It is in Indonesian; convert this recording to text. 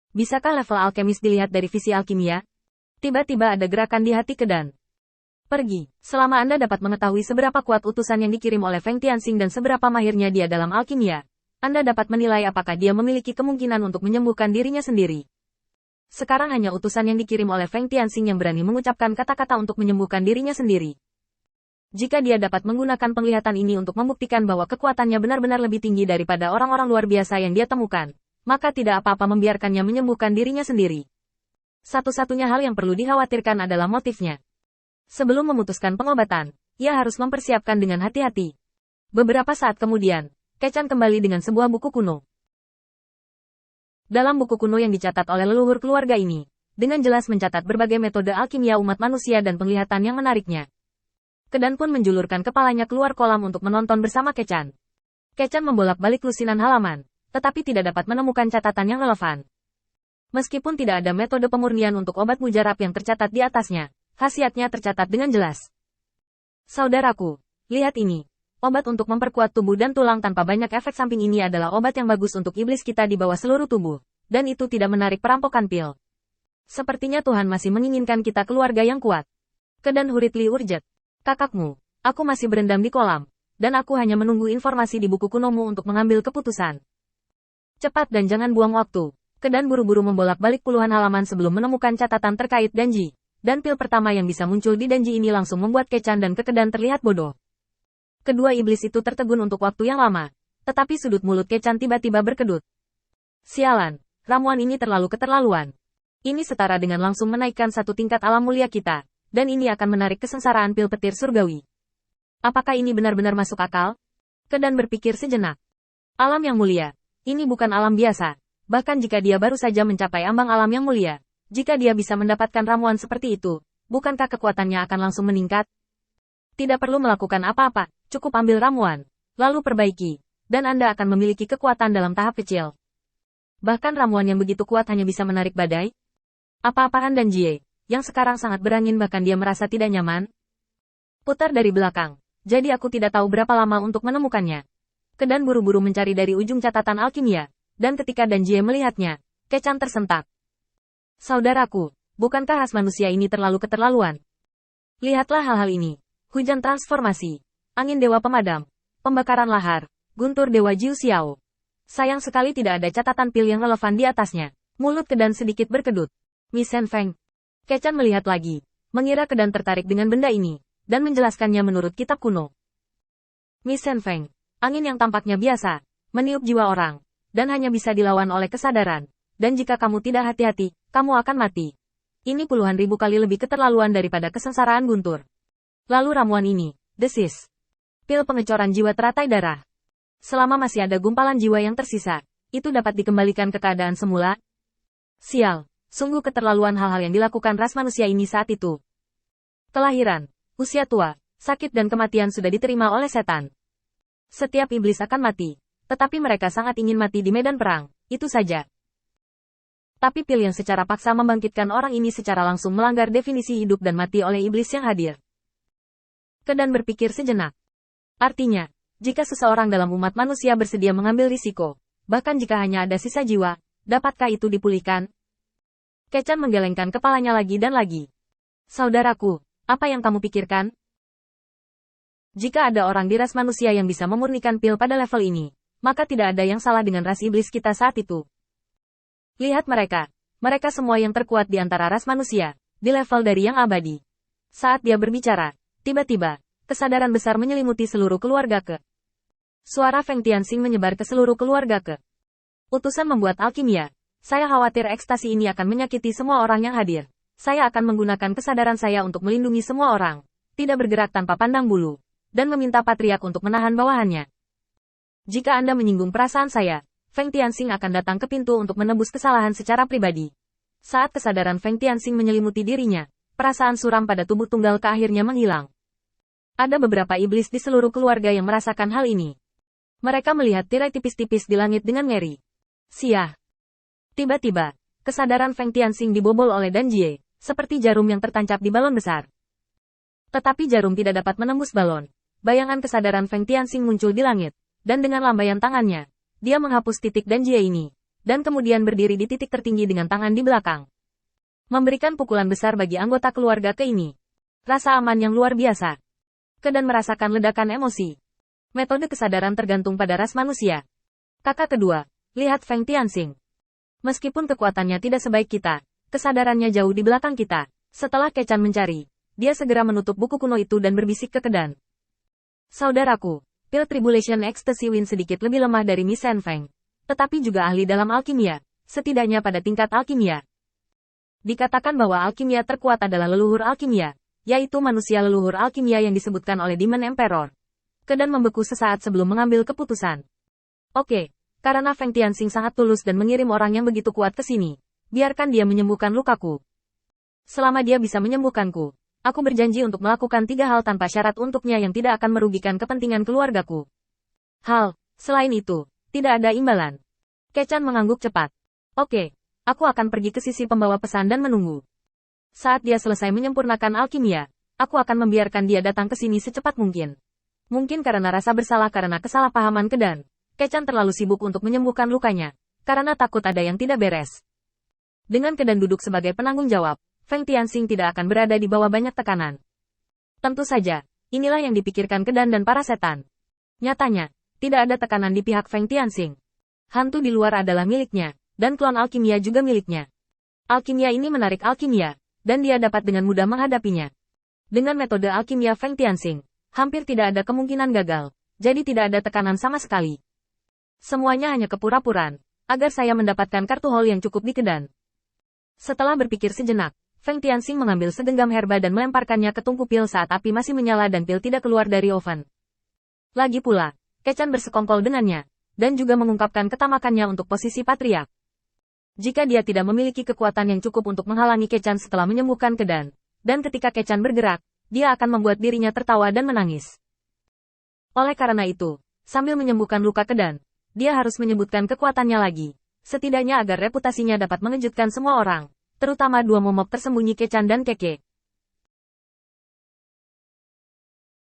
Bisakah level alkemis dilihat dari visi alkimia? Tiba-tiba ada gerakan di hati Kedan. Pergi. Selama Anda dapat mengetahui seberapa kuat utusan yang dikirim oleh Feng Tianxing dan seberapa mahirnya dia dalam alkimia, Anda dapat menilai apakah dia memiliki kemungkinan untuk menyembuhkan dirinya sendiri. Sekarang hanya utusan yang dikirim oleh Feng Tianxing yang berani mengucapkan kata-kata untuk menyembuhkan dirinya sendiri. Jika dia dapat menggunakan penglihatan ini untuk membuktikan bahwa kekuatannya benar-benar lebih tinggi daripada orang-orang luar biasa yang dia temukan, maka tidak apa-apa membiarkannya menyembuhkan dirinya sendiri. Satu-satunya hal yang perlu dikhawatirkan adalah motifnya. Sebelum memutuskan pengobatan, ia harus mempersiapkan dengan hati-hati. Beberapa saat kemudian, Kechan kembali dengan sebuah buku kuno. Dalam buku kuno yang dicatat oleh leluhur keluarga ini, dengan jelas mencatat berbagai metode alkimia umat manusia dan penglihatan yang menariknya. Kedan pun menjulurkan kepalanya keluar kolam untuk menonton bersama Kechan. Kechan membolak-balik lusinan halaman, tetapi tidak dapat menemukan catatan yang relevan. Meskipun tidak ada metode pemurnian untuk obat mujarab yang tercatat di atasnya, khasiatnya tercatat dengan jelas. Saudaraku, lihat ini. Obat untuk memperkuat tubuh dan tulang tanpa banyak efek samping ini adalah obat yang bagus untuk iblis kita di bawah seluruh tubuh, dan itu tidak menarik perampokan pil. Sepertinya Tuhan masih menginginkan kita keluarga yang kuat. Kedan Huritli Urjet. Kakakmu, aku masih berendam di kolam, dan aku hanya menunggu informasi di buku kunomu untuk mengambil keputusan. Cepat dan jangan buang waktu. Kedan buru-buru membolak-balik puluhan halaman sebelum menemukan catatan terkait Danji, dan pil pertama yang bisa muncul di Danji ini langsung membuat Kechan dan Kekedan terlihat bodoh. Kedua iblis itu tertegun untuk waktu yang lama, tetapi sudut mulut Kechan tiba-tiba berkedut. Sialan, ramuan ini terlalu keterlaluan. Ini setara dengan langsung menaikkan satu tingkat alam mulia kita, dan ini akan menarik kesengsaraan pil petir surgawi. Apakah ini benar-benar masuk akal? Kedan berpikir sejenak. Alam yang mulia, ini bukan alam biasa. Bahkan jika dia baru saja mencapai ambang alam yang mulia, jika dia bisa mendapatkan ramuan seperti itu, bukankah kekuatannya akan langsung meningkat? Tidak perlu melakukan apa-apa, cukup ambil ramuan, lalu perbaiki, dan Anda akan memiliki kekuatan dalam tahap kecil. Bahkan ramuan yang begitu kuat hanya bisa menarik badai? Apa-apaan dan Jie, yang sekarang sangat berangin bahkan dia merasa tidak nyaman? Putar dari belakang, jadi aku tidak tahu berapa lama untuk menemukannya. Kedan buru-buru mencari dari ujung catatan alkimia, dan ketika Danjie melihatnya, Kechan tersentak. Saudaraku, bukankah ras manusia ini terlalu keterlaluan? Lihatlah hal-hal ini. Hujan transformasi, angin dewa pemadam, pembakaran lahar, guntur dewa Jiu Xiao. Sayang sekali tidak ada catatan pil yang relevan di atasnya. Mulut Kedan sedikit berkedut. Mi Sen Feng. Kechan melihat lagi, mengira Kedan tertarik dengan benda ini, dan menjelaskannya menurut kitab kuno. Mi Sen Feng, angin yang tampaknya biasa, meniup jiwa orang, dan hanya bisa dilawan oleh kesadaran. Dan jika kamu tidak hati-hati, kamu akan mati. Ini puluhan ribu kali lebih keterlaluan daripada kesengsaraan guntur. Lalu ramuan ini, desis. Pil pengecoran jiwa teratai darah. Selama masih ada gumpalan jiwa yang tersisa, itu dapat dikembalikan ke keadaan semula. Sial, sungguh keterlaluan hal-hal yang dilakukan ras manusia ini saat itu. Kelahiran, usia tua, sakit dan kematian sudah diterima oleh setan. Setiap iblis akan mati. Tetapi mereka sangat ingin mati di medan perang, itu saja. Tapi pil yang secara paksa membangkitkan orang ini secara langsung melanggar definisi hidup dan mati oleh iblis yang hadir. Kedan berpikir sejenak. Artinya, jika seseorang dalam umat manusia bersedia mengambil risiko, bahkan jika hanya ada sisa jiwa, dapatkah itu dipulihkan? Kechan menggelengkan kepalanya lagi dan lagi. Saudaraku, apa yang kamu pikirkan? Jika ada orang di ras manusia yang bisa memurnikan pil pada level ini, maka tidak ada yang salah dengan ras iblis kita saat itu. Lihat mereka. Mereka semua yang terkuat di antara ras manusia, di level dari yang abadi. Saat dia berbicara, tiba-tiba, kesadaran besar menyelimuti seluruh keluarga Ke. Suara Feng Tianxing menyebar ke seluruh keluarga Ke. Utusan membuat alkimia. Saya khawatir ekstasi ini akan menyakiti semua orang yang hadir. Saya akan menggunakan kesadaran saya untuk melindungi semua orang, tidak bergerak tanpa pandang bulu, dan meminta patriark untuk menahan bawahannya. Jika Anda menyinggung perasaan saya, Feng Tianxing akan datang ke pintu untuk menebus kesalahan secara pribadi. Saat kesadaran Feng Tianxing menyelimuti dirinya, perasaan suram pada tubuh tunggal Ke akhirnya menghilang. Ada beberapa iblis di seluruh keluarga yang merasakan hal ini. Mereka melihat tirai tipis-tipis di langit dengan ngeri. Siah. Tiba-tiba, kesadaran Feng Tianxing dibobol oleh Danjie, seperti jarum yang tertancap di balon besar. Tetapi jarum tidak dapat menembus balon. Bayangan kesadaran Feng Tianxing muncul di langit. Dan dengan lambaian tangannya, dia menghapus titik Danjie ini, dan kemudian berdiri di titik tertinggi dengan tangan di belakang. Memberikan pukulan besar bagi anggota keluarga Ke ini. Rasa aman yang luar biasa. Ke dan merasakan ledakan emosi. Metode kesadaran tergantung pada ras manusia. Kakak kedua, lihat Feng Tianxing. Meskipun kekuatannya tidak sebaik kita, kesadarannya jauh di belakang kita. Setelah Kechan mencari, dia segera menutup buku kuno itu dan berbisik ke Kedan. Saudaraku, pil Tribulation Ecstasy Win sedikit lebih lemah dari Miss Shen Feng. Tetapi juga ahli dalam alkimia, setidaknya pada tingkat alkimia. Dikatakan bahwa alkimia terkuat adalah leluhur alkimia, yaitu manusia leluhur alkimia yang disebutkan oleh Demon Emperor. Kedan membeku sesaat sebelum mengambil keputusan. Oke, karena Feng Tianxing sangat tulus dan mengirim orang yang begitu kuat ke sini, biarkan dia menyembuhkan lukaku. Selama dia bisa menyembuhkanku, aku berjanji untuk melakukan 3 hal tanpa syarat untuknya yang tidak akan merugikan kepentingan keluargaku. Selain itu, tidak ada imbalan. Kechan mengangguk cepat. Oke, aku akan pergi ke sisi pembawa pesan dan menunggu. Saat dia selesai menyempurnakan alkimia, aku akan membiarkan dia datang ke sini secepat mungkin. Mungkin karena rasa bersalah karena kesalahpahaman Kedan, Kechan terlalu sibuk untuk menyembuhkan lukanya, karena takut ada yang tidak beres. Dengan Kedan duduk sebagai penanggung jawab, Feng Tianxing tidak akan berada di bawah banyak tekanan. Tentu saja, inilah yang dipikirkan Kedan dan para setan. Nyatanya, tidak ada tekanan di pihak Feng Tianxing. Hantu di luar adalah miliknya, dan klon alkimia juga miliknya. Alkimia ini menarik alkimia, dan dia dapat dengan mudah menghadapinya. Dengan metode alkimia Feng Tianxing, hampir tidak ada kemungkinan gagal, jadi tidak ada tekanan sama sekali. Semuanya hanya kepura-puraan, agar saya mendapatkan kartu hall yang cukup di Kedan. Setelah berpikir sejenak, Feng Tianxing mengambil segenggam herba dan melemparkannya ke tungku pil saat api masih menyala dan pil tidak keluar dari oven. Lagi pula, Kechan bersekongkol dengannya, dan juga mengungkapkan ketamakannya untuk posisi patriark. Jika dia tidak memiliki kekuatan yang cukup untuk menghalangi Kechan setelah menyembuhkan Kedan, dan ketika Kechan bergerak, dia akan membuat dirinya tertawa dan menangis. Oleh karena itu, sambil menyembuhkan luka Kedan, dia harus menyebutkan kekuatannya lagi, setidaknya agar reputasinya dapat mengejutkan semua orang, terutama 2 momok tersembunyi Kechan dan Keke.